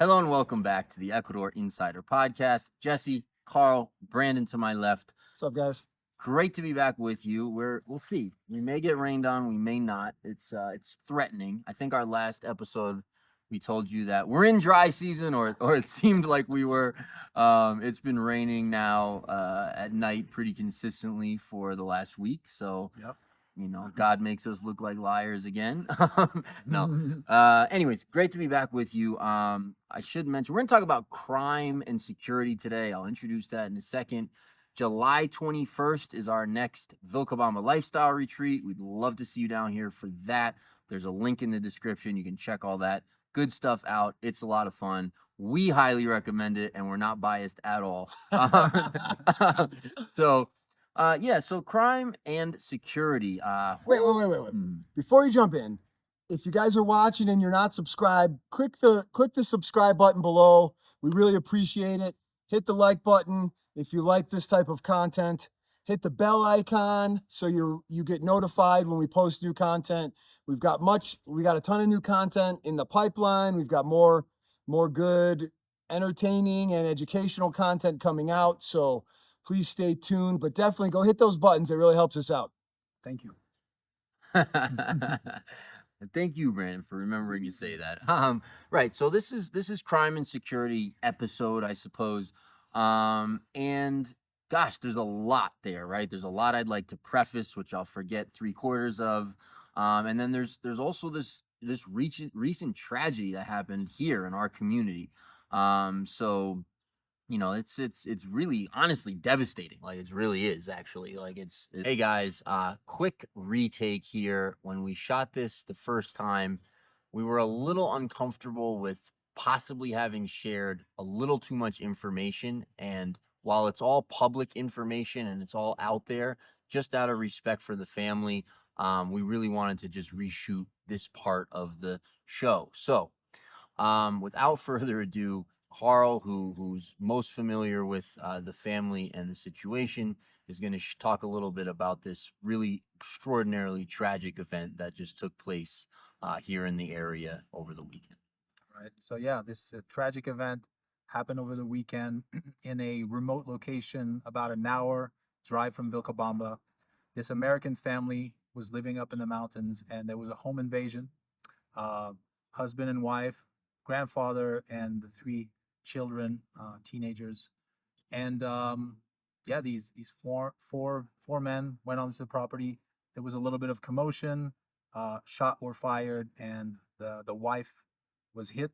Hello and welcome back to the Ecuador Insider Podcast. Jesse, Carl, Brandon to my left. What's up, guys? Great to be back with you. We'll see. We may get rained on, we may not. It's threatening. I think our last episode we told you that we're in dry season, or it seemed like we were. It's been raining now at night pretty consistently for the last week. So Yep. God makes us look like liars again. No. Anyways, great to be back with you. I should mention we're going to talk about crime and security today. I'll introduce that in a second. July 21st is our next Vilcabamba lifestyle retreat. We'd love to see you down here for that. There's a link in the description. You can check all that good stuff out. It's a lot of fun. We highly recommend it, and we're not biased at all. So crime and security. Wait. Before you jump in, if you guys are watching and you're not subscribed, click the subscribe button below. We really appreciate it. Hit the like button if you like this type of content. Hit the bell icon so you get notified when we post new content. We got a ton of new content in the pipeline. We've got more good, entertaining and educational content coming out. So please stay tuned, but definitely go hit those buttons. It really helps us out. Thank you. Thank you, Brandon, for remembering to say that. Right. So this is crime and security episode, I suppose. And gosh, there's a lot there, right? There's a lot I'd like to preface, which I'll forget 3/4 of. And then there's also this recent tragedy that happened here in our community. So it's really honestly devastating. Like it really is actually. Hey guys, quick retake here. When we shot this the first time, we were a little uncomfortable with possibly having shared a little too much information. And while it's all public information and it's all out there, just out of respect for the family, we really wanted to just reshoot this part of the show. So without further ado, Carl, who's most familiar with the family and the situation, is going to talk a little bit about this really extraordinarily tragic event that just took place here in the area over the weekend. Right. So yeah, this tragic event happened over the weekend in a remote location, about an hour drive from Vilcabamba. This American family was living up in the mountains, and there was a home invasion. Husband and wife, grandfather, and the three children, teenagers, and yeah, these four men went onto the property. There was a little bit of commotion. Shot were fired, and the wife was hit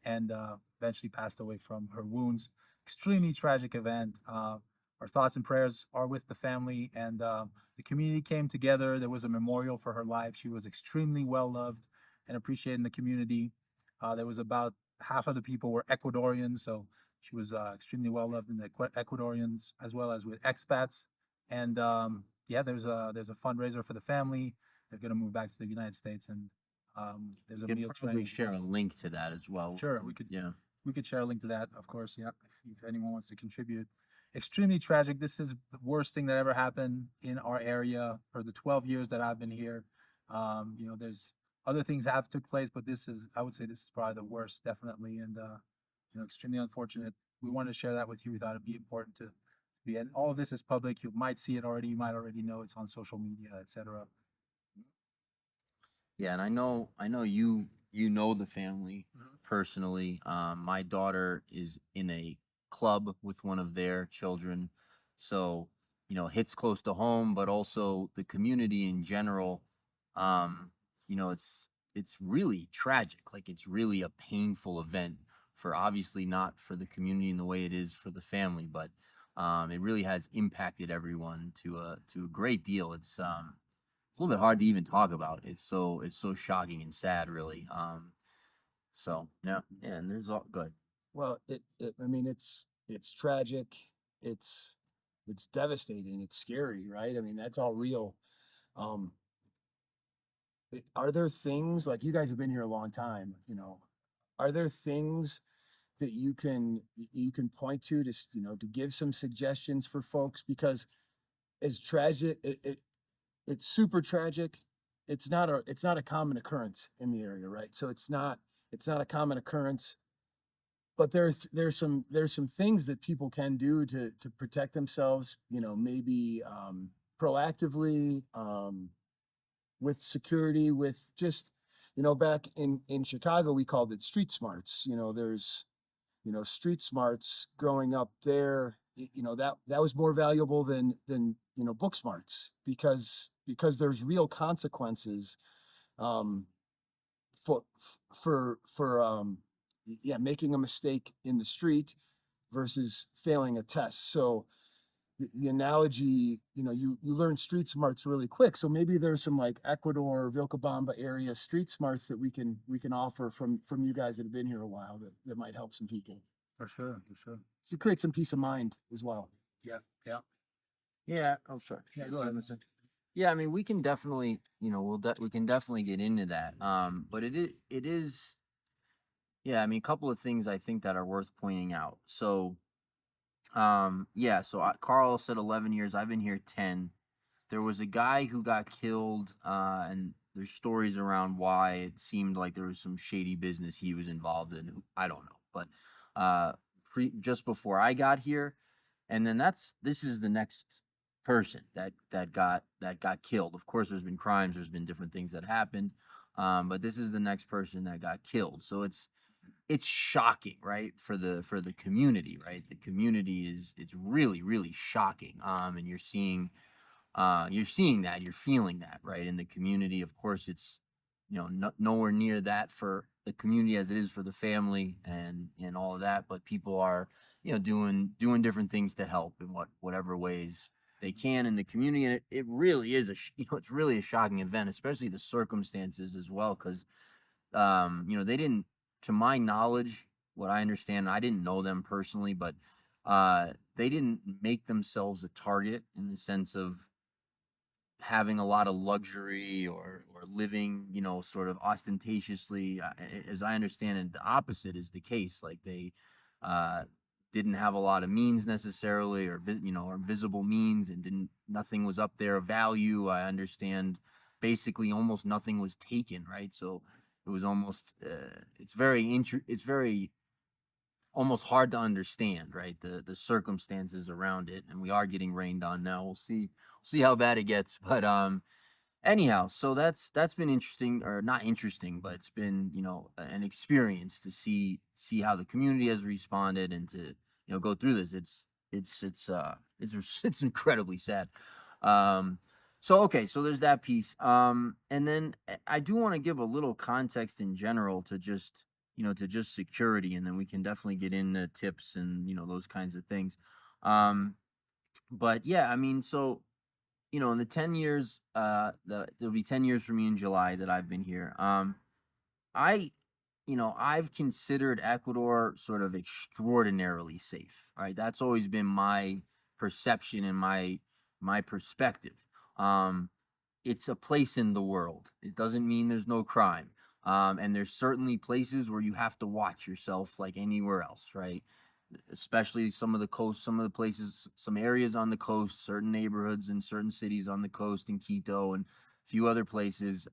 and eventually passed away from her wounds. Extremely tragic event. Our thoughts and prayers are with the family, and the community came together. There was a memorial for her life. She was extremely well loved and appreciated in the community. There was about half of the people were Ecuadorians, so she was extremely well loved in the Ecuadorians as well as with expats. And yeah, there's a fundraiser for the family. They're going to move back to the United States, and there's a You meal could train. probably share a link to that as well. Sure, we could. Yeah. We could share a link to that, of course. Yeah, if anyone wants to contribute. Extremely tragic. This is the worst thing that ever happened in our area for the 12 years that I've been here. There's other things that have took place, but I would say this is probably the worst, definitely, and extremely unfortunate. We wanted to share that with you. We thought it'd be important to be, and all of this is public. You might see it already. You might already know it's on social media, etc. Yeah, and I know you know the family personally. My daughter is in a club with one of their children, so hits close to home, but also the community in general. Um, it's really tragic. Like it's really a painful event for obviously not for the community in the way it is for the family, but it really has impacted everyone to a great deal. It's a little bit hard to even talk about. It's so shocking and sad, really. So yeah, and there's all good. Well, I mean, it's tragic. It's devastating. It's scary, right? I mean, that's all real. Um, are there things like you guys have been here a long time? Are there things that you can point to give some suggestions for folks? Because as tragic, it's super tragic. It's not a common occurrence in the area, right? So it's not a common occurrence. but there's some things that people can do to protect themselves, maybe proactively, with security, with just, back in Chicago, we called it street smarts. There's, street smarts growing up there, that was more valuable than book smarts, because there's real consequences, um, for yeah, making a mistake in the street versus failing a test. So the analogy, you learn street smarts really quick. So maybe there's some like Ecuador, Vilcabamba area street smarts that we can offer from you guys that have been here a while, that might help some people For sure, for sure. to create some peace of mind as well. Yeah, yeah, Yeah. Oh, sorry. yeah. Go ahead. Yeah, I mean, we can definitely, we can definitely get into that. But it is, yeah. I mean, a couple of things I think that are worth pointing out. So, yeah. So Carl said 11 years. I've been here 10. There was a guy who got killed, and there's stories around why it seemed like there was some shady business he was involved in. I don't know, but just before I got here, and then this is the next person that got killed. Of course, there's been crimes, there's been different things that happened, but this is the next person that got killed. So it's shocking, right, for the community, right? The community it's really shocking, and you're seeing that, you're feeling that, right, in the community. Of course, it's nowhere near that for the community as it is for the family and all of that, but people are doing different things to help in whatever ways they can in the community. And it really is it's really a shocking event, especially the circumstances as well, because they didn't, to my knowledge, what I understand, I didn't know them personally, but they didn't make themselves a target in the sense of having a lot of luxury or living, sort of ostentatiously. As I understand it, the opposite is the case. Like they uh, didn't have a lot of means necessarily, or visible means, and didn't nothing was up there of value. I understand basically almost nothing was taken, right? So it was almost it's very almost hard to understand, right? The circumstances around it, and we are getting rained on now. We'll see how bad it gets, but anyhow, so that's been interesting, or not interesting, but it's been an experience to see how the community has responded, and to go through this. It's incredibly sad. Um, so okay, so there's that piece. And then I do want to give a little context in general to just security, and then we can definitely get into tips and those kinds of things. But yeah, I mean, so in the 10 years, that it'll be 10 years for me in July that I've been here. I I've considered Ecuador sort of extraordinarily safe. Right, that's always been my perception and my perspective. Um, it's a place in the world. It doesn't mean there's no crime. And there's certainly places where you have to watch yourself like anywhere else, right? Especially some of the coast, some of the places, some areas on the coast, certain neighborhoods and certain cities on the coast in Quito and a few other places.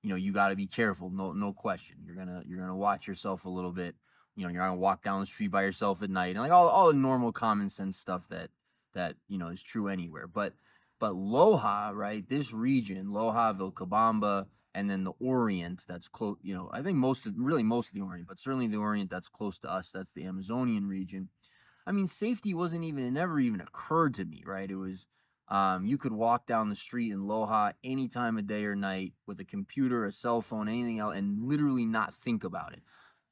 You got to be careful, no question. You're gonna watch yourself a little bit. You're not gonna walk down the street by yourself at night, and like all the normal common sense stuff that is true anywhere. But Loja, right? This region, Loja, Vilcabamba, and then the Orient that's close, I think most of the Orient, but certainly the Orient that's close to us, that's the Amazonian region. I mean, safety wasn't even, it never even occurred to me, right? It was, you could walk down the street in Loja any time of day or night with a computer, a cell phone, anything else, and literally not think about it.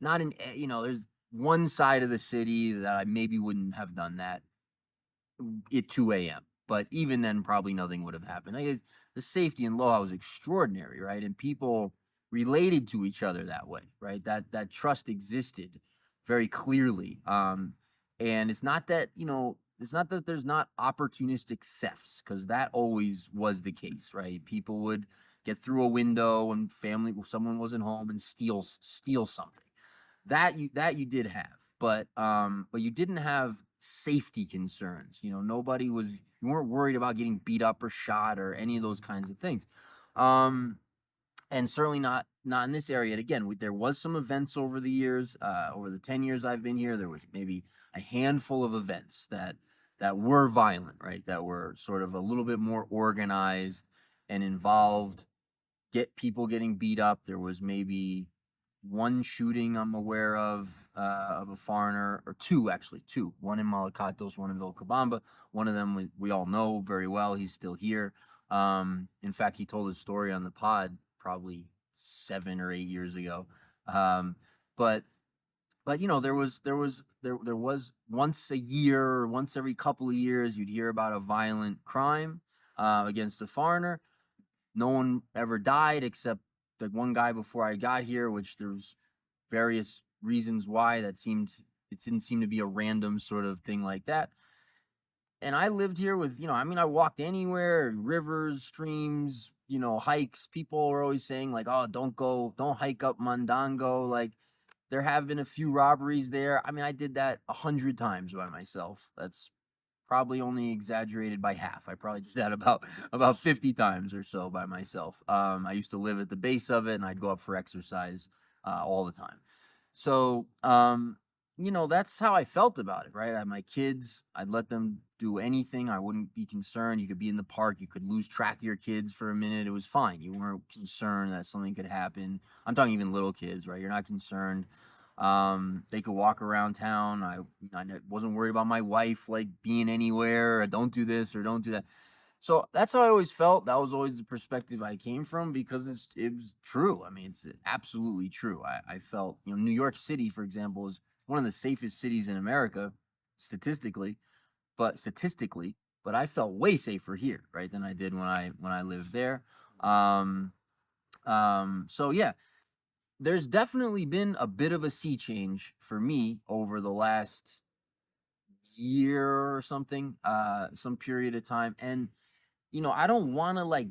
Not in, there's one side of the city that I maybe wouldn't have done that at 2 a.m. But even then, probably nothing would have happened. The safety in Loja was extraordinary, right? And people related to each other that way, right? That trust existed very clearly. And it's not that there's not opportunistic thefts, because that always was the case, right? People would get through a window and someone wasn't home and steal something. That you did have, but you didn't have safety concerns. You weren't worried about getting beat up or shot or any of those kinds of things. Um, and certainly not in this area. And again, there was some events over the years. Over the 10 years I've been here, there was maybe a handful of events that were violent, right? That were sort of a little bit more organized and involved get people getting beat up. There was maybe one shooting I'm aware of a foreigner, or two actually, two. One in Malacatos, one in Vilcabamba. One of them we all know very well. He's still here. In fact, he told his story on the pod probably 7 or 8 years ago. Um, but there was once a year or once every couple of years you'd hear about a violent crime against a foreigner. No one ever died except the one guy before I got here, which there's various reasons why it didn't seem to be a random sort of thing like that. And I lived here with, I mean, I walked anywhere, rivers, streams, hikes. People are always saying like, oh, don't hike up Mandango. Like there have been a few robberies there. I mean, I did that 100 times by myself. That's probably only exaggerated by half. I probably did that about 50 times or so by myself. I used to live at the base of it, and I'd go up for exercise all the time. So, that's how I felt about it, right? I had my kids. I'd let them do anything. I wouldn't be concerned. You could be in the park. You could lose track of your kids for a minute. It was fine. You weren't concerned that something could happen. I'm talking even little kids, right? You're not concerned. They could walk around town. I wasn't worried about my wife like being anywhere, or don't do this or don't do that. So that's how I always felt. That was always the perspective I came from, because it was true. I mean, it's absolutely true. I felt, New York City, for example, is one of the safest cities in America statistically, but I felt way safer here, right, than I did when I lived there. Um, so yeah, there's definitely been a bit of a sea change for me over the last year or something, some period of time. And, I don't want to like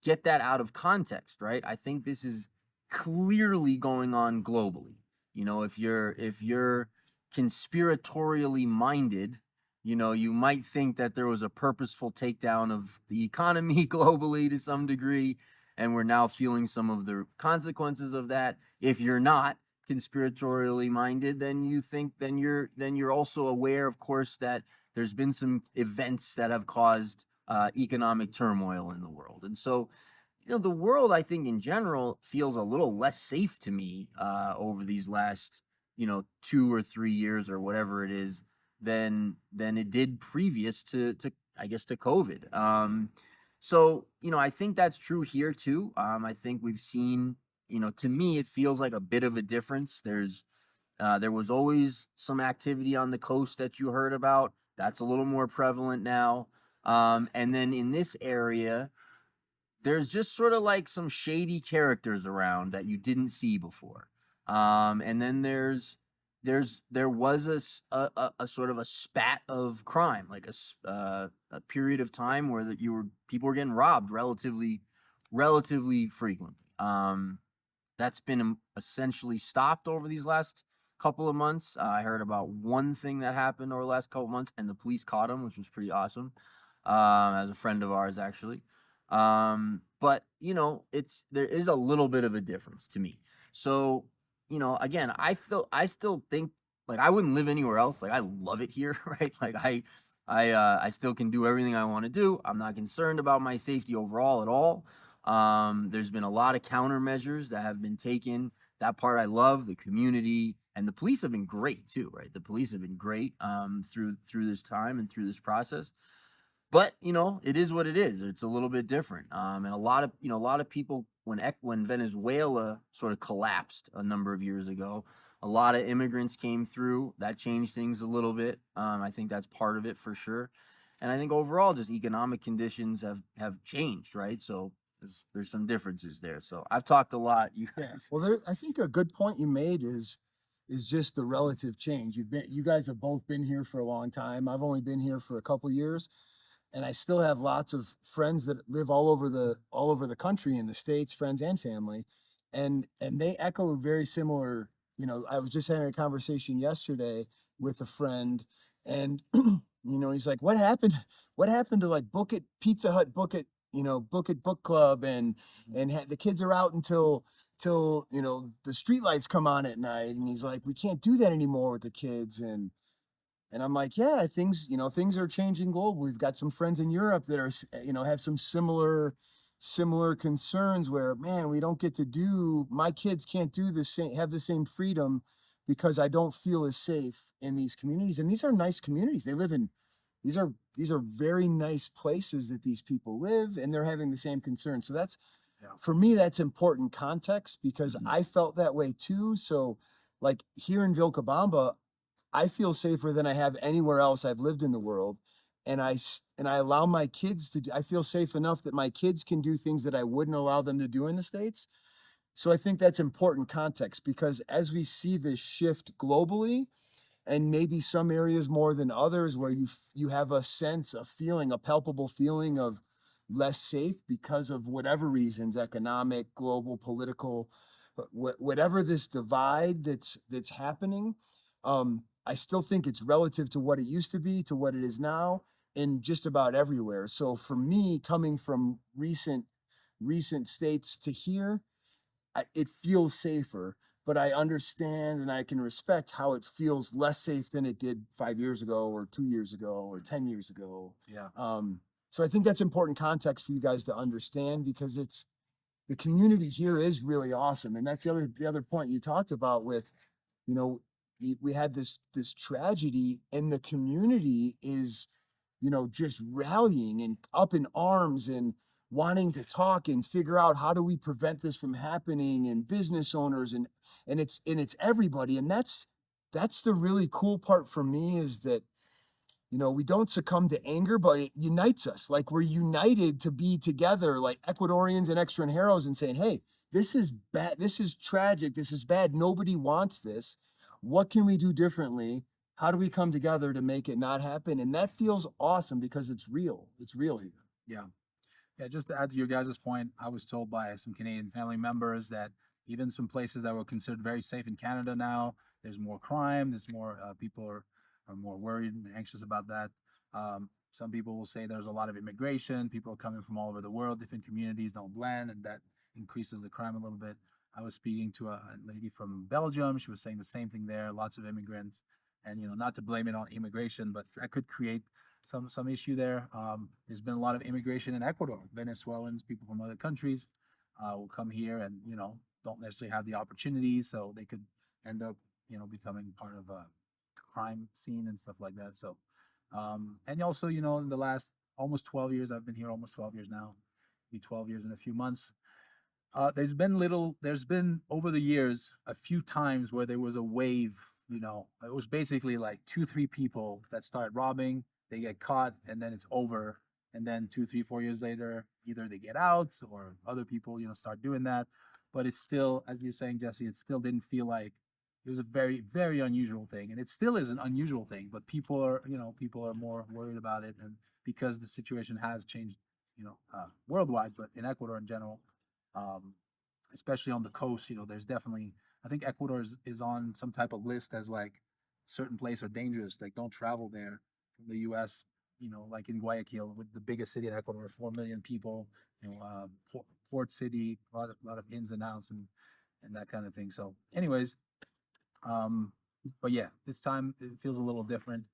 get that out of context, right? I think this is clearly going on globally. If you're conspiratorially minded, you might think that there was a purposeful takedown of the economy globally to some degree, and we're now feeling some of the consequences of that. If you're not conspiratorially minded, then you're also aware, of course, that there's been some events that have caused economic turmoil in the world. And so, the world, I think, in general, feels a little less safe to me over these last, 2 or 3 years or whatever it is than it did previous to I guess to COVID. So I think that's true here too. I think we've seen, to me, it feels like a bit of a difference. There was always some activity on the coast that you heard about. That's a little more prevalent now. And then in this area, there's just sort of like some shady characters around that you didn't see before. And then there was a sort of a spat of crime, like a period of time where people were getting robbed relatively frequently. That's been essentially stopped over these last couple of months. I heard about one thing that happened over the last couple of months, and the police caught him, which was pretty awesome. As a friend of ours, actually. But there is a little bit of a difference to me. So, again, I still think like I wouldn't live anywhere else. Like I love it here, right? Like I still can do everything I want to do. I'm not concerned about my safety overall at all. There's been a lot of countermeasures that have been taken. That part I love. The community and the police have been great too, right? The police have been great through this time and through this process. But it is what it is. It's a little bit different. And a lot of people, when Venezuela sort of collapsed a number of years ago, a lot of immigrants came through. That changed things a little bit. I think that's part of it for sure. And I think overall, just economic conditions have changed, right? So there's some differences there. So I've talked a lot. You guys, Well, I think a good point you made is just the relative change. You guys have both been here for a long time. I've only been here for a couple years, and I still have lots of friends that live all over the country in the States, friends and family, and they echo very similar. I was just having a conversation yesterday with a friend, and he's like, "What happened? What happened to like Book It Pizza Hut, Book It? book it book club, and the kids are out until the street lights come on at night, and he's like, we can't do that anymore with the kids. And I'm like, yeah, things are changing globally. We've got some friends in Europe that are, have some similar concerns where, man, we don't get to do, my kids can't do the same, have the same freedom because I don't feel as safe in these communities. And these are nice communities. They live in, these are very nice places that these people live, and they're having the same concern. So that's, Yeah. for me, that's important context because Mhm. I felt that way too. So like here in Vilcabamba, I feel safer than I have anywhere else I've lived in the world. And I allow my kids to I feel safe enough that my kids can do things that I wouldn't allow them to do in the States. So I think that's important context because as we see this shift globally, and maybe some areas more than others where you have a sense, a feeling, a palpable feeling of less safe because of whatever reasons, economic, global, political, whatever this divide that's happening. I still think it's relative to what it used to be to what it is now in just about everywhere. So for me, coming from recent states to here, it feels safer, but I understand and I can respect how it feels less safe than it did 5 years ago or 2 years ago or 10 years ago. Yeah. So I think that's important context for you guys to understand because the community here is really awesome. And that's the other point you talked about with, you know, we had this tragedy and the community is, just rallying and up in arms and wanting to talk and figure out how do we prevent this from happening, and business owners and it's everybody. And that's the really cool part for me is that we don't succumb to anger, but it unites us. Like we're united to be together, like Ecuadorians and extranjeros, and saying, hey, this is bad. This is tragic. This is bad. Nobody wants this. What can we do differently? How do we come together to make it not happen? And that feels awesome because it's real. It's real here. Yeah. Yeah, just to add to your guys' point, I was told by some Canadian family members that even some places that were considered very safe in Canada now, there's more crime. There's more people are more worried and anxious about that. Some people will say there's a lot of immigration. People are coming from all over the world. Different communities don't blend, and that increases the crime a little bit. I was speaking to a lady from Belgium. She was saying the same thing there. Lots of immigrants, and not to blame it on immigration, but that could create some issue there. There's been a lot of immigration in Ecuador. Venezuelans, people from other countries, will come here and don't necessarily have the opportunities, so they could end up becoming part of a crime scene and stuff like that. So, and also in the last almost 12 years, I've been here almost 12 years now, be 12 years in a few months. There's been over the years a few times where there was a wave. It was basically like 2, 3 people that start robbing, they get caught, and then it's over. And then 2, 3, 4 years later, either they get out or other people, start doing that. But it's still, as you're saying, Jesse, it still didn't feel like it was a very, very unusual thing. And it still is an unusual thing, but people are more worried about it. And because the situation has changed, worldwide, but in Ecuador in general, um, especially on the coast. There's definitely, I think Ecuador is on some type of list as like certain places are dangerous, like don't travel there from the U.S. Like in Guayaquil, with the biggest city in Ecuador, 4 million people. Port City, a lot of ins and outs and that kind of thing. So, anyways, um, but yeah, this time it feels a little different.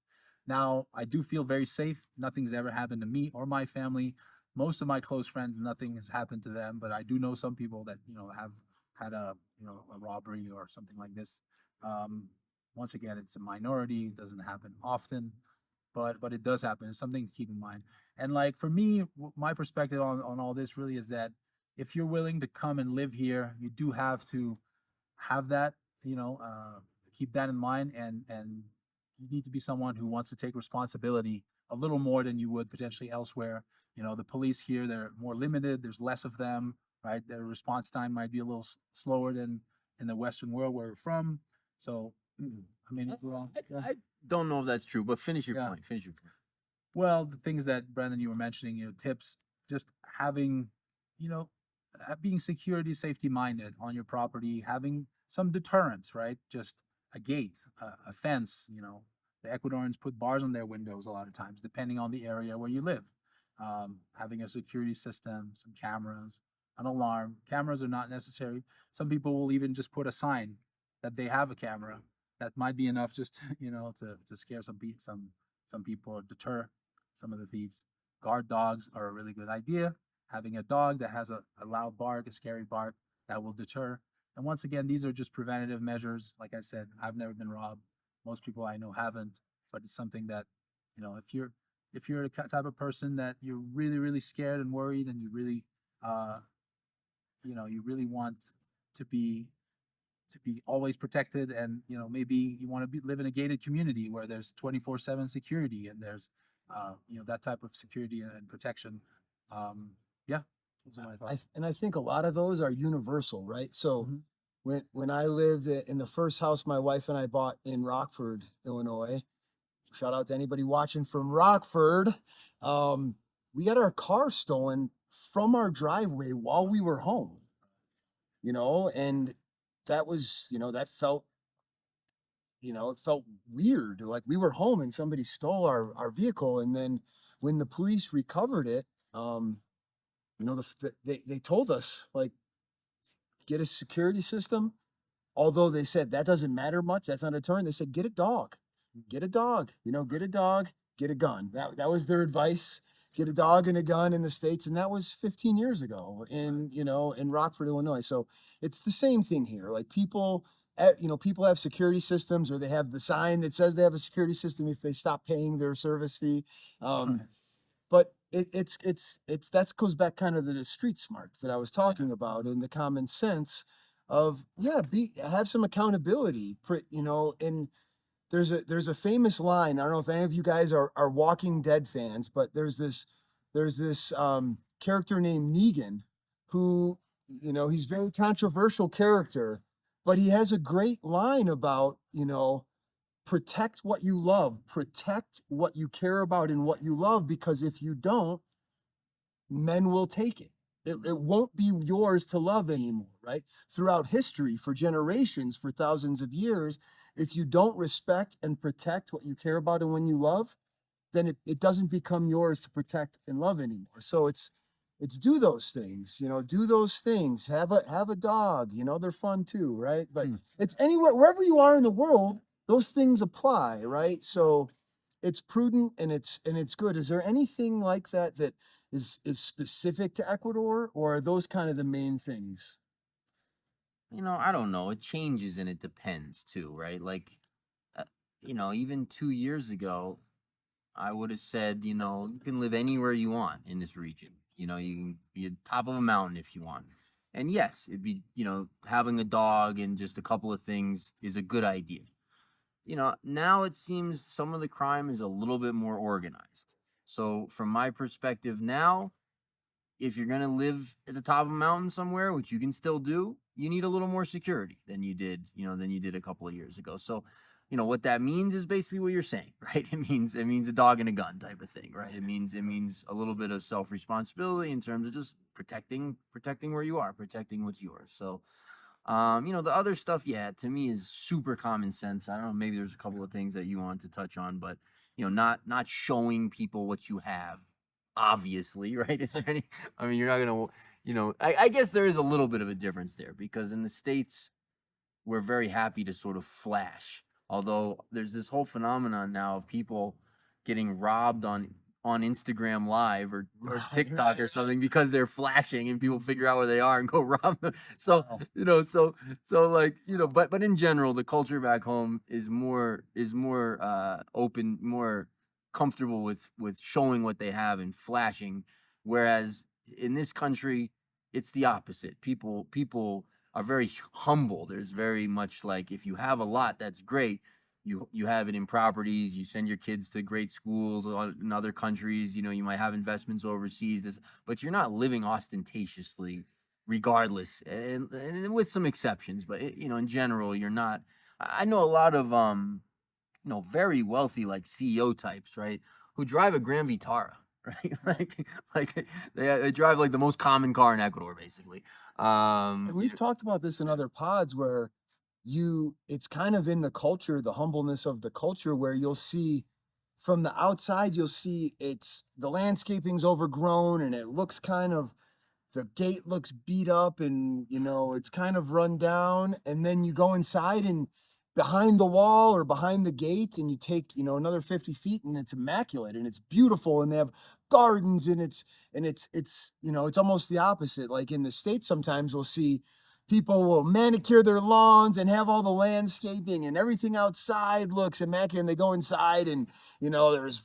Now, I do feel very safe. Nothing's ever happened to me or my family. Most of my close friends, nothing has happened to them, but I do know some people that, have had a robbery or something like this. Um, Once again, it's a minority. It doesn't happen often, but it does happen. It's something to keep in mind. And like for me, my perspective on all this really is that if you're willing to come and live here, you do have to have that, you know, uh, keep that in mind, and you need to be someone who wants to take responsibility a little more than you would potentially elsewhere. The police here, they're more limited. There's less of them, right? Their response time might be a little slower than in the Western world where we're from. So, I mean, well, yeah. I don't know if that's true, but finish your Yeah. point. Finish your point. Well, the things that Brandon you were mentioning, tips, just having, you know, being security safety minded on your property, having some deterrence, right? Just a gate, a fence. The Ecuadorians put bars on their windows a lot of times, depending on the area where you live. having a security system, some cameras, an alarm. Cameras are not necessary. Some people will even just put a sign that they have a camera. That might be enough just to scare some people or deter some of the thieves. Guard dogs are a really good idea. Having a dog that has a loud bark, a scary bark, that will deter. And once again, these are just preventative measures. Like I said, I've never been robbed. Most people I know haven't, but it's something that, if you're the type of person that you're really, really scared and worried, and uh, you really want to be always protected, and maybe you want to live in a gated community where there's 24/7 security, and there's that type of security and protection. um yeah, those are my thoughts. And I think a lot of those are universal, right? So Mhm. when I lived in the first house my wife and I bought in Rockford, Illinois, shout out to anybody watching from Rockford. Um, we got our car stolen from our driveway while we were home, and that was, that felt, it felt weird. Like we were home and somebody stole our vehicle. And then when the police recovered it, they told us, like, get a security system. Although they said that doesn't matter much, that's not a turn. They said, get a dog, get a dog, get a dog, get a gun. That was their advice. Get a dog and a gun in the States. And that was 15 years ago in Rockford, Illinois. So it's the same thing here. Like people have security systems, or they have the sign that says they have a security system if they stop paying their service fee. Um, but it's that goes back kind of to the street smarts that I was talking about, and the common sense of, yeah, have some accountability, and there's a famous line. I don't know if any of you guys are Walking Dead fans, but there's this character named Negan, who, he's a very controversial character, but he has a great line about, protect what you love, protect what you care about and what you love, because if you don't, men will take it. It won't be yours to love anymore, right? Throughout history, for generations, for thousands of years, if you don't respect and protect what you care about and when you love, then it doesn't become yours to protect and love anymore. So it's do those things, do those things. Have a dog, they're fun too, right? But Hmm. it's anywhere, wherever you are in the world, those things apply, right? So it's prudent and it's good. Is there anything like that is specific to Ecuador, or are those kind of the main things? I don't know. It changes and it depends too, right? Like, uh, even 2 years ago, I would have said, you can live anywhere you want in this region. You can be at the top of a mountain if you want. And yes, it'd be, having a dog and just a couple of things is a good idea. Now it seems some of the crime is a little bit more organized. So from my perspective now, if you're going to live at the top of a mountain somewhere, which you can still do, you need a little more security than you did a couple of years ago. So, what that means is basically what you're saying, right? It means a dog and a gun type of thing, right? It means a little bit of self-responsibility in terms of just protecting where you are, protecting what's yours. So, the other stuff, yeah, to me is super common sense. I don't know, maybe there's a couple of things that you want to touch on, but not showing people what you have, obviously, right? Is there any? I mean, you're not gonna, I guess there is a little bit of a difference there because in the States, we're very happy to sort of flash. Although there's this whole phenomenon now of people getting robbed on Instagram Live or TikTok or something because they're flashing and people figure out where they are and go rob them. So Wow. so like but in general, the culture back home is more open, more comfortable with showing what they have and flashing, whereas in this country, it's the opposite. People are very humble. There's very much like if you have a lot, that's great. You have it in properties. You send your kids to great schools in other countries. You might have investments overseas. But you're not living ostentatiously, regardless, and with some exceptions. But in general, you're not. I know a lot of very wealthy like CEO types, right, who drive a Grand Vitara, right? like they drive like the most common car in Ecuador, basically. And we've talked about this in other pods where it's kind of in the culture, the humbleness of the culture, where you'll see from the outside, you'll see the landscaping's overgrown and it looks kind of, the gate looks beat up and it's kind of run down. And then you go inside and behind the wall or behind the gate and you take another 50 feet and it's immaculate and it's beautiful and they have gardens and it's almost the opposite. Like in the States, sometimes we'll see people will manicure their lawns and have all the landscaping and everything outside looks immaculate, and they go inside and there's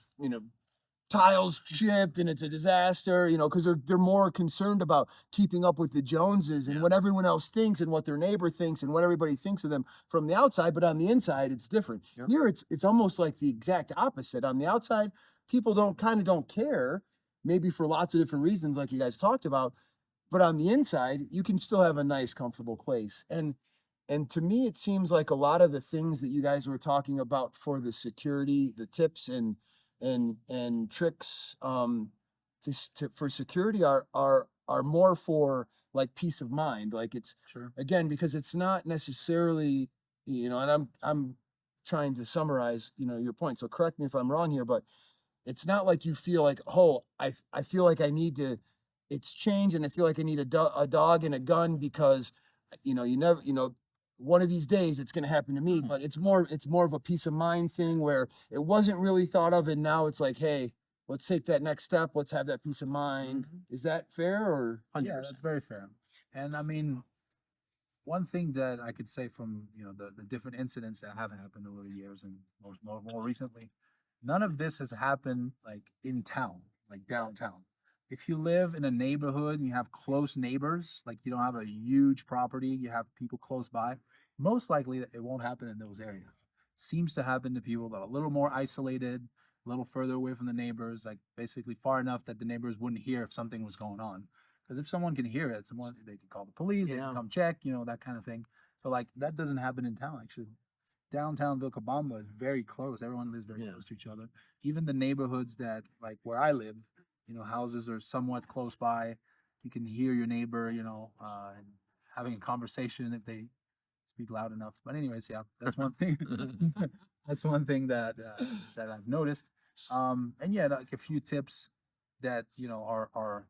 tiles chipped and it's a disaster, because they're more concerned about keeping up with the Joneses and what everyone else thinks and what their neighbor thinks and what everybody thinks of them from the outside. But on the inside, it's different. Yep. Here, it's almost like the exact opposite. On the outside, people don't care, maybe for lots of different reasons, like you guys talked about. But on the inside, you can still have a nice, comfortable place. And to me, it seems like a lot of the things that you guys were talking about for the security, the tips and tricks for security are more for like peace of mind. Like it's Sure. again, because it's not necessarily, and I'm trying to summarize, your point. So correct me if I'm wrong here, but it's not like you feel like, oh, I feel like I need to, it's changed and I feel like I need a dog and a gun because, you never, one of these days it's going to happen to me, but it's more of a peace of mind thing where it wasn't really thought of. And now it's like, hey, let's take that next step. Let's have that peace of mind. Is that fair or? 100%. Yeah, that's very fair. And I mean, one thing that I could say from the different incidents that have happened over the years and more recently, none of this has happened like in town, like downtown. If you live in a neighborhood and you have close neighbors, like you don't have a huge property, you have people close by, most likely it won't happen in those areas. Seems to happen to people that are a little more isolated, a little further away from the neighbors, like basically far enough that the neighbors wouldn't hear if something was going on. Because if someone can hear it, they can call the police, they can come check, that kind of thing. So like that doesn't happen in town actually. Downtown Vilcabamba is very close. Everyone lives very close to each other. Even the neighborhoods that like where I live, houses are somewhat close by. You can hear your neighbor, and having a conversation if they speak loud enough. But anyways, yeah, that's one thing. That's one thing that I've noticed. And yeah, like a few tips that are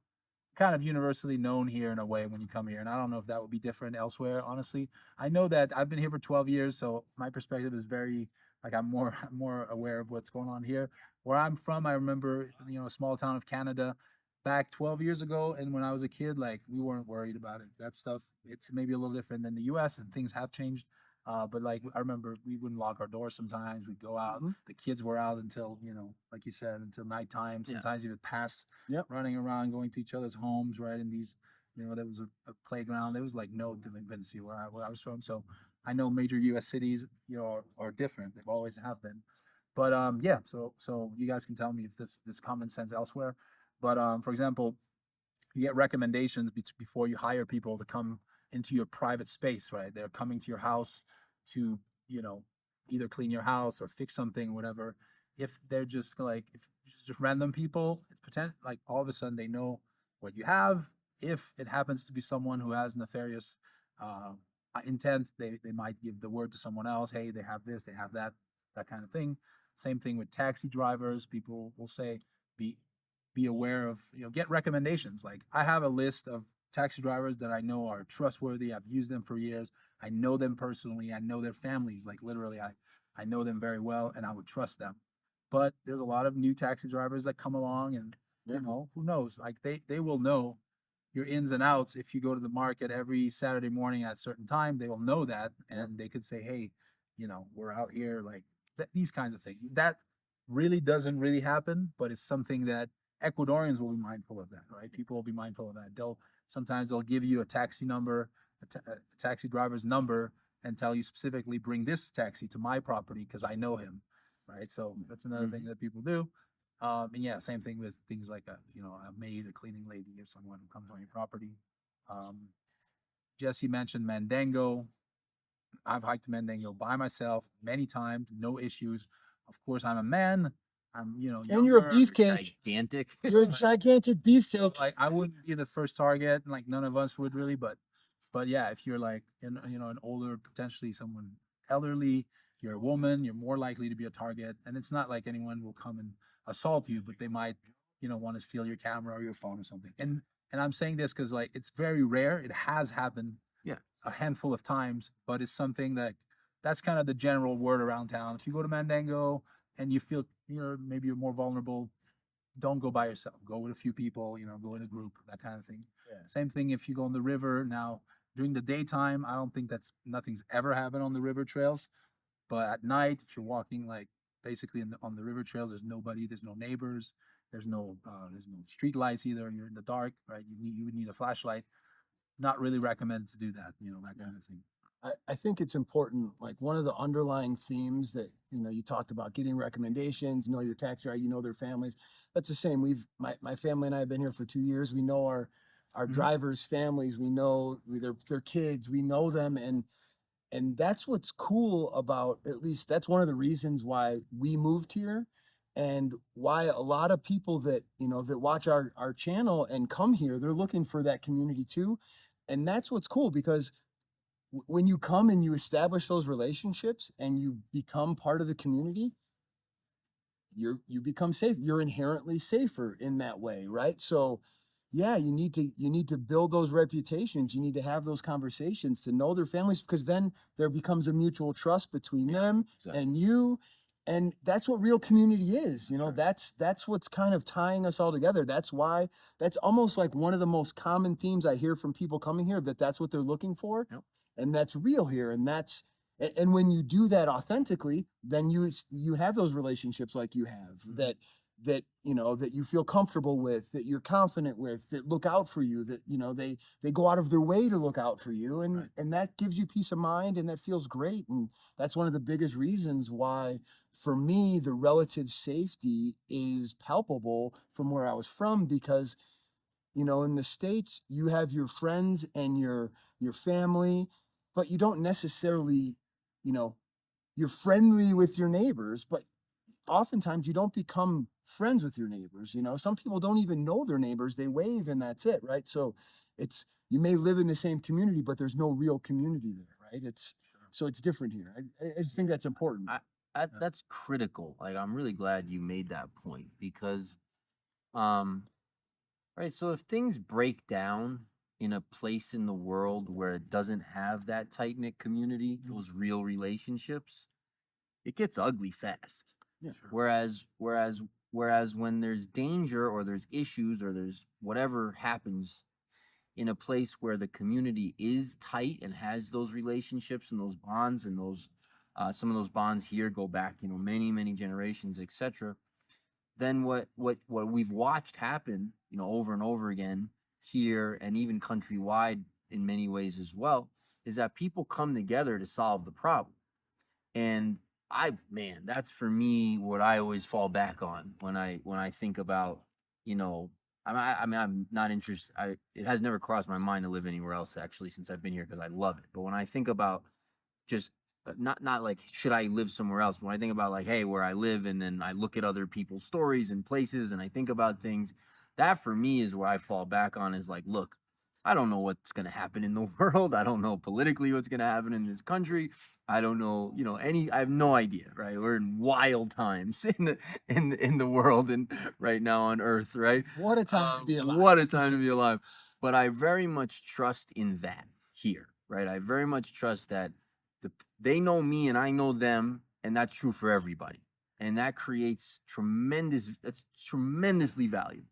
kind of universally known here in a way when you come here. And I don't know if that would be different elsewhere, honestly. I know that I've been here for 12 years, so my perspective is very like I'm more aware of what's going on here. Where I'm from, I remember, a small town of Canada back 12 years ago, and when I was a kid, like we weren't worried about it. That stuff, it's maybe a little different than the US and things have changed. But like I remember we wouldn't lock our doors sometimes. We'd go out. The kids were out until, like you said, until nighttime, sometimes even past running around, going to each other's homes, right? And these, there was a playground. There was like no delinquency where I was from. So I know major US cities, are different. They've always have been. But yeah, so you guys can tell me if this common sense elsewhere. But for example, you get recommendations before you hire people to come into your private space, right? They're coming to your house to, either clean your house or fix something, whatever. If they're just like, if just random people, it's like all of a sudden they know what you have. If it happens to be someone who has nefarious intent, they might give the word to someone else. Hey, they have this, they have that kind of thing. Same thing with taxi drivers. People will say, be aware of, get recommendations. Like I have a list of taxi drivers that I know are trustworthy. I've used them for years. I know them personally. I know their families. Like literally, I know them very well and I would trust them. But there's a lot of new taxi drivers that come along and, who knows? Like they will know your ins and outs. If you go to the market every Saturday morning at a certain time, they will know that. And they could say, hey, we're out here, like these kinds of things. That really doesn't really happen, but it's something that Ecuadorians will be mindful of that, right? People will be mindful of that. Sometimes they'll give you a taxi number, a taxi driver's number, and tell you specifically, bring this taxi to my property because I know him, right? So that's another thing that people do. And yeah, same thing with things like a maid, a cleaning lady, or someone who comes on your property. Jesse mentioned Mandango. I've hiked Mandango by myself many times, no issues. Of course, I'm a man. I'm, And you're a younger, beefcake. Gigantic. You're a gigantic beefsteak. so like I wouldn't be the first target, and like none of us would really. But yeah, if you're like an older, potentially someone elderly, you're a woman, you're more likely to be a target. And it's not like anyone will come and assault you, but they might, want to steal your camera or your phone or something. And I'm saying this because like it's very rare. It has happened Yeah. a handful of times, but it's something that's kind of the general word around town. If you go to Mandango and you feel maybe you're more vulnerable, don't go by yourself. Go with a few people, go in a group, that kind of thing. Yeah. Same thing if you go on the river. Now, during the daytime, I don't think nothing's ever happened on the river trails. But at night, if you're walking like basically on the river trails, there's nobody, there's no neighbors, there's no street lights either. You're in the dark, right? You would need a flashlight. Not really recommended to do that, that kind of thing. I think it's important. Like one of the underlying themes that you talked about, getting recommendations, know your taxi driver, their families. That's the same. My family and I have been here for 2 years. We know our drivers' families. We know their kids. We know them, and that's what's cool about. At least that's one of the reasons why we moved here, and why a lot of people that that watch our channel and come here, they're looking for that community too, and that's what's cool because when you come and you establish those relationships and you become part of the community, you become safe. You're inherently safer in that way, right? So yeah, you need to build those reputations. You need to have those conversations to know their families, because then there becomes a mutual trust between them and you. And that's what real community is. That's what's kind of tying us all together. That's almost like one of the most common themes I hear from people coming here, that's what they're looking for. Yep. And that's real here. And when you do that authentically, then you have those relationships like you have, that you feel comfortable with, that you're confident with, that look out for you, that they go out of their way to look out for you, and Right. and that gives you peace of mind, and that feels great. And that's one of the biggest reasons why, for me, the relative safety is palpable from where I was from, because in the States, you have your friends and your family, but you don't necessarily, you know, you're friendly with your neighbors, but oftentimes you don't become friends with your neighbors. Some people don't even know their neighbors. They wave and that's it, right? So you may live in the same community, but there's no real community there, right? So it's different here. I just think that's important. That's critical. Like, I'm really glad you made that point because, um, right. So if things break down in a place in the world where it doesn't have that tight knit community, those real relationships, it gets ugly fast. Yeah. Sure. Whereas when there's danger or there's issues or there's whatever happens in a place where the community is tight and has those relationships and those bonds and those some of those bonds here go back many generations, etc., then what we've watched happen over and over again here and even countrywide in many ways as well is that people come together to solve the problem. And that's for me what I always fall back on when I think about, I'm not interested. It has never crossed my mind to live anywhere else actually since I've been here because I love it. But when I think about just not like should I live somewhere else, when I think about like, hey, where I live, and then I look at other people's stories and places and I think about things, that for me is where I fall back on is like, look, I don't know what's going to happen in the world. I don't know politically what's going to happen in this country. I don't know, I have no idea, right? We're in wild times in the world and right now on earth, right? What a time to be alive. What a time to be alive. But I very much trust in that here, right? I very much trust that they know me and I know them, and that's true for everybody. And that creates that's tremendously valuable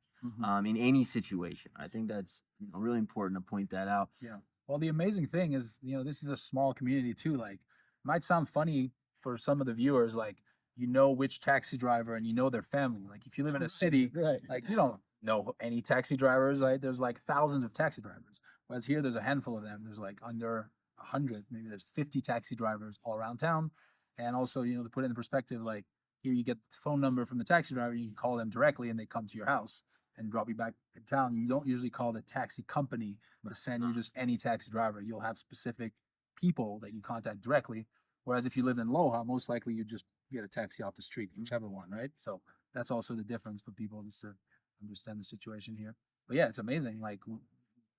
in any situation. I think that's really important to point that out. Yeah. Well, the amazing thing is, this is a small community too. Like, it might sound funny for some of the viewers, like, which taxi driver and their family. Like, if you live in a city, Right. like, you don't know any taxi drivers, right? There's like thousands of taxi drivers. Whereas here, there's a handful of them. There's like under 100, maybe there's 50 taxi drivers all around town. And also, to put it in perspective, like, here you get the phone number from the taxi driver, you can call them directly and they come to your house and drop you back in town. You don't usually call the taxi company to send you just any taxi driver. You'll have specific people that you contact directly. Whereas if you lived in Loja, most likely you just get a taxi off the street, whichever one, right? So that's also the difference for people just to understand the situation here. But yeah, it's amazing. Like,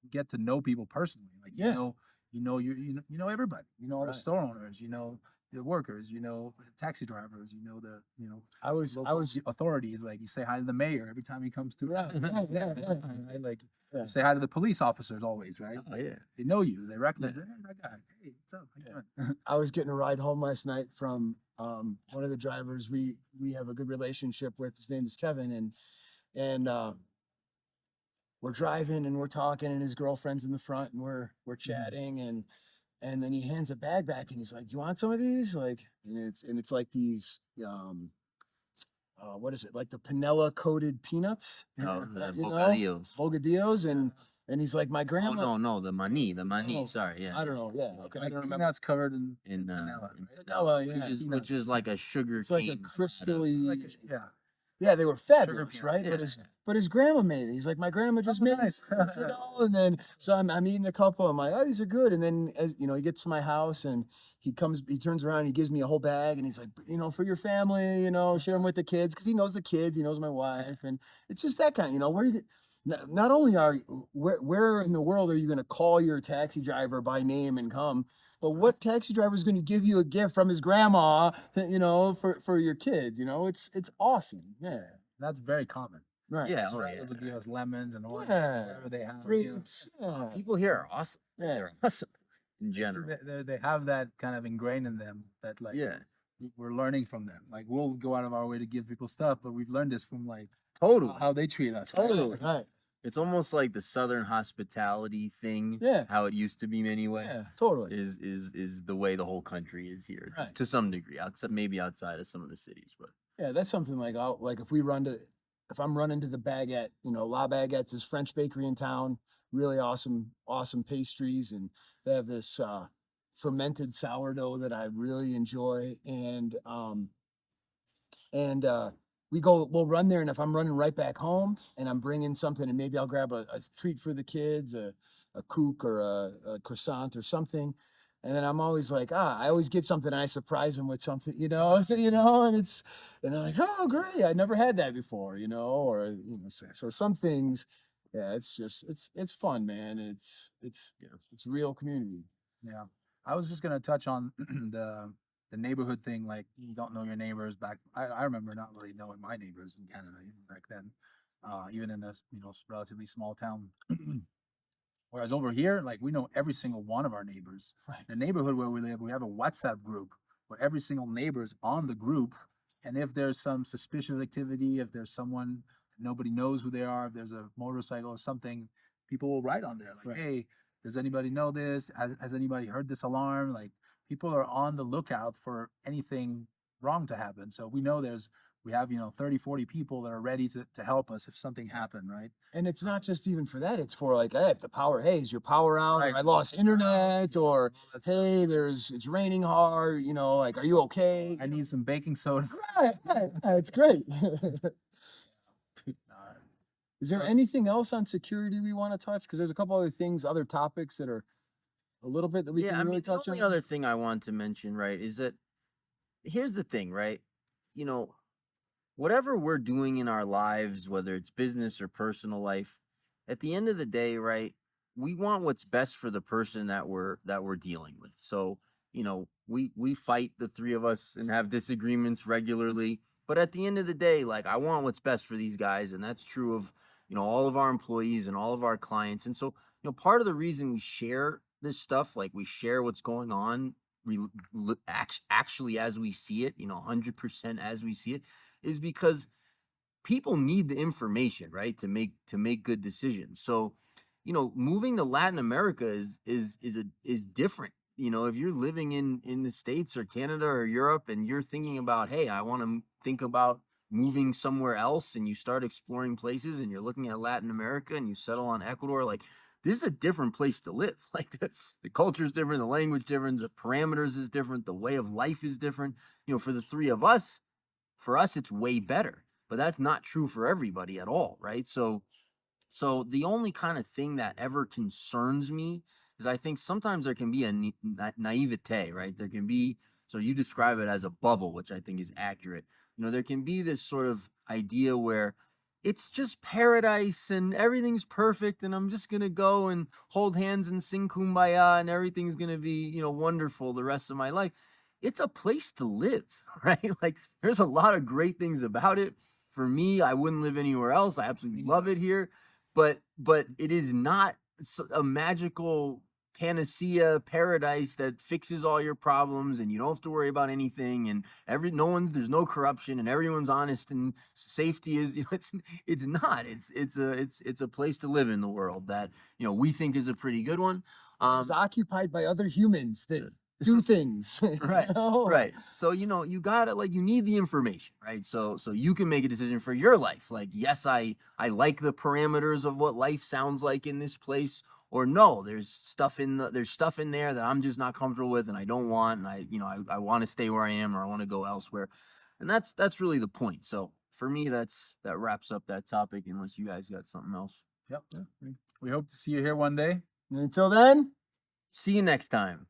get to know people personally. Like, Yeah. you know everybody. You know all the Right. store owners. the workers, you know, the taxi drivers, you know, the I was local authorities. Like you say hi to the mayor every time he comes through. yeah, yeah, yeah, yeah. Right? Like Yeah. you say hi to the police officers always, right? Oh yeah. They know you. They recognize, hey, that guy. Hey, what's up? How you doing? I was getting a ride home last night from one of the drivers we have a good relationship with. His name is Kevin, and we're driving and we're talking, and his girlfriend's in the front, and we're chatting, and then he hands a bag back, and he's like, "You want some of these?" Like, and it's like these what is it? Like the panela coated peanuts, Oh, the you know, bocadillos. bocadillos, and he's like, "My Oh grandma." no, the mani, Oh, sorry, yeah. I don't know. Yeah, okay, I Like don't remember. peanuts covered in In vanilla, in right? Vanilla, yeah. which is like a sugar It's like a cane kind of- crystally. Like yeah, Yeah, they were sugar fabulous, peanuts. right? Yeah. But his grandma made it. He's like, my grandma just Oh, made nice. this, and then so I'm eating a couple. I'm like, oh, these are good. And then as he gets to my house and he turns around, and he gives me a whole bag, and he's like, for your family, share them with the kids, because he knows the kids, he knows my wife, and it's just that kind. Where you not only where in the world are you going to call your taxi driver by name and come, but what taxi driver is going to give you a gift from his grandma, for your kids? It's awesome. Yeah. That's very common. Right. Yeah, Taxi oh drivers will yeah. give us lemons and oranges, Yeah. whatever they have. Fruits. Yeah. People here are awesome. Yeah. They're awesome in general. They have that kind of ingrained in them that like Yeah, we're learning from them. Like we'll go out of our way to give people stuff, but we've learned this from like totally. how they treat us. Totally. Right. It's almost like the Southern hospitality thing. Yeah. How it used to be anyway. Yeah. Totally. Is the way the whole country is here Right. to some degree, maybe outside of some of the cities, but Yeah, that's something like if I'm running to the Baguette, La Baguette's is French bakery in town, really awesome pastries, and they have this fermented sourdough that I really enjoy, and we'll run there, and if I'm running right back home and I'm bringing something, and maybe I'll grab a treat for the kids, a kook or a croissant or something. And then I'm always like, I always get something, and I surprise them with something, and they're like, oh, great, I never had that before, so some things, yeah, it's just, it's fun, man. And it's real community. Yeah. I was just gonna touch on the neighborhood thing. Like you don't know your neighbors back. I remember not really knowing my neighbors in Canada even back then, even in a relatively small town. Whereas over here, like we know every single one of our neighbors. Right. The neighborhood where we live, we have a WhatsApp group where every single neighbor is on the group. And if there's some suspicious activity, if there's someone nobody knows who they are, if there's a motorcycle or something, people will write on there like, Right. hey, does anybody know this? Has anybody heard this alarm? Like people are on the lookout for anything wrong to happen. So we know we have 30, 40 people that are ready to help us if something happened, right? And it's not just even for that. It's for like, hey, if the power, hey, is your power out? Right. Or I lost internet, or That's hey, it's raining hard. Like, are you okay? I need some baking soda. Right. It's great. Uh, Is there So- anything else on security we want to touch? Because there's a couple other things, other topics that are a little bit that we yeah, can I really mean, the touch only on. other thing I want to mention, right, is that here's the thing, right? You know, whatever we're doing in our lives, whether it's business or personal life, at the end of the day, right, we want what's best for the person that we're dealing with. So, we fight, the three of us, and have disagreements regularly, but at the end of the day, like, I want what's best for these guys, and that's true of all of our employees and all of our clients. And so, part of the reason we share this stuff, like we share what's going on, actually as we see it, 100% as we see it, is because people need the information, right, to make good decisions. So, moving to Latin America is different. If you're living in the States or Canada or Europe, and you're thinking about, hey, I want to think about moving somewhere else, and you start exploring places, and you're looking at Latin America, and you settle on Ecuador, like, this is a different place to live. Like, the culture is different, the language different, the parameters is different, the way of life is different. For the three of us, for us, it's way better, but that's not true for everybody at all, right? So the only kind of thing that ever concerns me is, I think sometimes there can be a naivete, right? There can be, so you describe it as a bubble, which I think is accurate. There can be this sort of idea where it's just paradise and everything's perfect, and I'm just gonna go and hold hands and sing kumbaya, and everything's gonna be, wonderful the rest of my life. it's a place to live, right? Like there's a lot of great things about it. For me, I wouldn't live anywhere else. I absolutely Me love neither. it here, but it is not a magical panacea paradise that fixes all your problems and you don't have to worry about anything, and there's no corruption and everyone's honest, and safety is, it's not. It's a place to live in the world that, we think is a pretty good one. That is occupied by other humans that do things. Right, right. So, you gotta, like, you need the information, right? So you can make a decision for your life. Like, yes, I like the parameters of what life sounds like in this place, or no, there's stuff in there that I'm just not comfortable with and I don't want, and I want to stay where I am, or I want to go elsewhere. And that's really the point. So for me, that wraps up that topic, unless you guys got something else. Yep. We hope to see you here one day. And until then. See you next time.